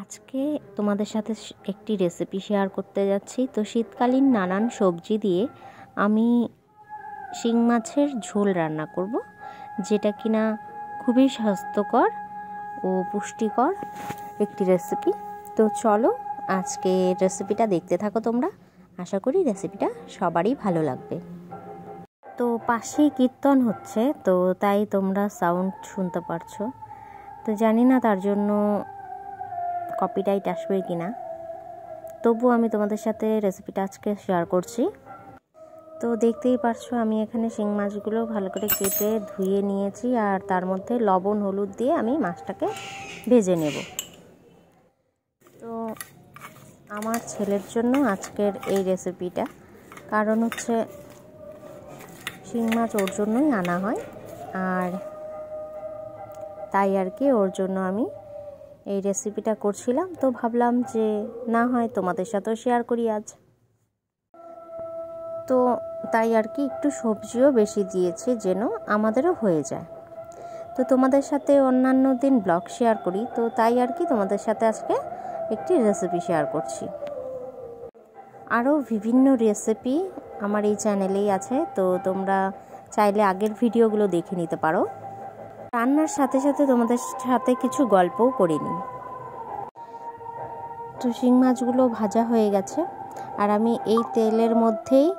আজকে তোমাদের সাথে একটি রেসিপি শেয়ার করতে যাচ্ছি। তো শীতকালীন নানান সবজি দিয়ে আমি শিং মাছের ঝোল রান্না করব, যেটা কিনা খুবই স্বাস্থ্যকর ও পুষ্টিকর একটি রেসিপি। তো চলো আজকে রেসিপিটা দেখতে থাকো তোমরা। আশা করি রেসিপিটা সবারই ভালো লাগবে। তো পাশেই কীর্তন হচ্ছে, তো তাই তোমরা সাউন্ড শুনতে পারছো। তো জানি না তার জন্য কপিরাইট আসবে কিনা, তবু আমি তোমাদের সাথে রেসিপিটা আজকে শেয়ার করছি। তো দেখতেই পারছো আমি এখানে শিং মাছগুলো ভালো করে কেটে ধুয়ে নিয়েছি, আর তার মধ্যে লবণ হলুদ দিয়ে আমি মাছটাকে ভেজে নেব। তো আমার ছেলের জন্য আজকের এই রেসিপিটা, কারণ হচ্ছে শিং মাছ ওর জন্যই আনা হয়, আর তাই আর কি ওর জন্য আমি এই রেসিপিটা করছিলাম। তো ভাবলাম যে না হয় তোমাদের সাথেও শেয়ার করি আজ। তো তাই আর কি একটু সবজিও বেশি দিয়েছি যেন আমাদেরও হয়ে যায়। তো তোমাদের সাথে অন্যান্য দিন ব্লগ শেয়ার করি, তো তাই আর কি তোমাদের সাথে আজকে একটি রেসিপি শেয়ার করছি। আরও বিভিন্ন রেসিপি আমার এই চ্যানেলেই আছে, তো তোমরা চাইলে আগের ভিডিওগুলো দেখে নিতে পারো। রান্নার সাথে সাথে তোমাদের সাথে কিছু গল্পও করে নিই। তো শিং মাছগুলো ভাজা হয়ে গেছে, আর আমি এই তেলের মধ্যেই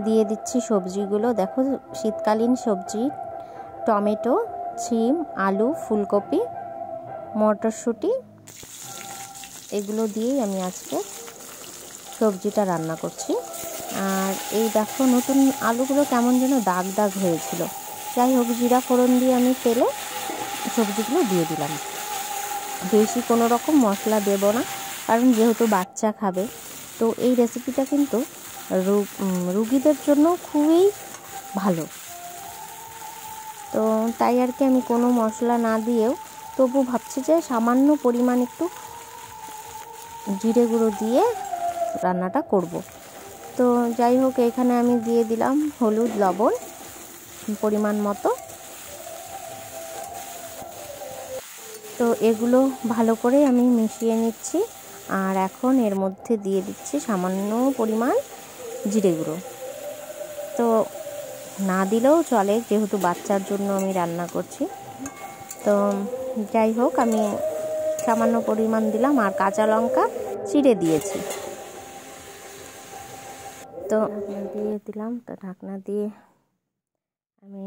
দিয়ে দিচ্ছি সবজিগুলো। দেখো শীতকালীন সবজি, টমেটো, শিম, আলু, ফুলকপি, মটরশুঁটি, এগুলো দিয়েই আমি আজকে সবজিটা রান্না করছি। আর এই দেখো নতুন আলুগুলো কেমন যেন দাগ দাগ হয়েছিল। যাই হোক, জিরা ফোড়ন দিয়ে আমি তেলে সবজিগুলো দিয়ে দিলাম। বেশি কোনো রকম মশলা দেব না, কারণ যেহেতু বাচ্চা খাবে। তো এই রেসিপিটা কিন্তু রুগীদের জন্য খুবই ভালো। তো তাই আর কি আমি কোনো মশলা না দিয়েও তবু ভাবছি যে সামান্য পরিমাণ একটু জিরে গুঁড়ো দিয়ে রান্নাটা করব। তো যাই হোক, এখানে আমি দিয়ে দিলাম হলুদ, লবণ পরিমাণ মতো। তো এগুলো ভালো করে আমি মিশিয়ে নিচ্ছি, আর এখন এর মধ্যে দিয়ে দিচ্ছি সামান্য পরিমাণ জিরে গুঁড়ো। তো না দিলেও চলে, যেহেতু বাচ্চার জন্য আমি রান্না করছি। তো যাই হোক, আমি সামান্য পরিমাণ দিলাম, আর কাঁচা লঙ্কা চিড়ে দিয়েছি। তো দিয়ে দিলাম। তো ঢাকনা দিয়ে আমি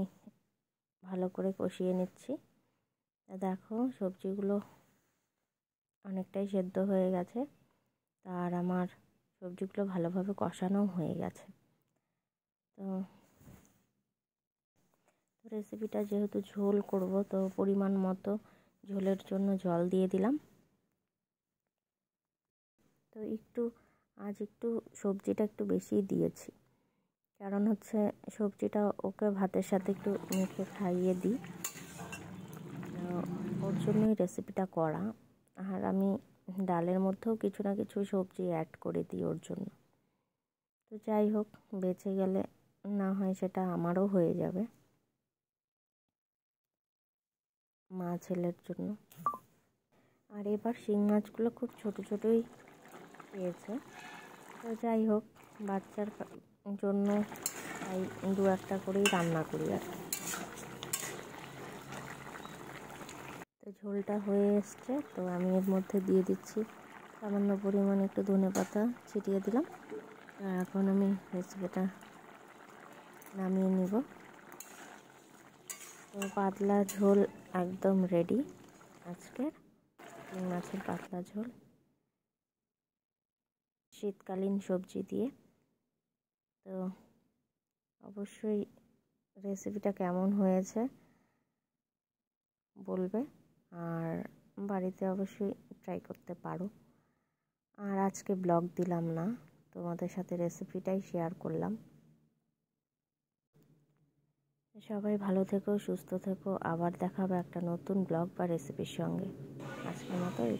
ভালো করে কষিয়ে নিচ্ছি। দেখো সবজিগুলো অনেকটাই সেদ্ধ হয়ে গেছে, আর আমার সবজিগুলো ভালোভাবে কষানো হয়ে গেছে। তো রেসিপিটা যেহেতু ঝোল করব, তো পরিমাণ মতো ঝোলের জন্য জল দিয়ে দিলাম। তো আজ একটু সবজিটা একটু বেশিই দিয়েছি, কারণ হচ্ছে সবজিটা ওকে ভাতের সাথে একটু মেখে খাইয়ে দিই, ওর জন্যই রেসিপিটা করা। আর আমি ডালের মধ্যেও কিছু না কিছু সবজি অ্যাড করে দিই ওর জন্য। তো যাই হোক, বেঁচে গেলে না হয় সেটা আমারও হয়ে যাবে মা ছেলের জন্য। আর এবার শিং মাছগুলো খুব ছোট ছোটই পেয়েছে। তো যাই হোক, বাচ্চার জন্য তাই দু একটা করেই রান্না করি আর কি। তো ঝোলটা হয়ে এসছে, তো আমি এর মধ্যে দিয়ে দিচ্ছি সামান্য পরিমাণ একটু ধনেপাতা ছিটিয়ে দিলাম। আর এখন আমি রেসিপিটা নামিয়ে নিব। তো পাতলা ঝোল একদম রেডি, আজকের শিং মাছের পাতলা ঝোল শীতকালীন সবজি দিয়ে। তো অবশ্যই রেসিপিটা কেমন হয়েছে বলবে, আর বাড়িতে অবশ্যই ট্রাই করতে পারো। আর আজকে ব্লগ দিলাম না, তোমাদের সাথে রেসিপিটাই শেয়ার করলাম। সবাই ভালো থেকো, সুস্থ থেকো। আবার দেখা হবে একটা নতুন ব্লগ বা রেসিপির সঙ্গে। আজকের মতো এই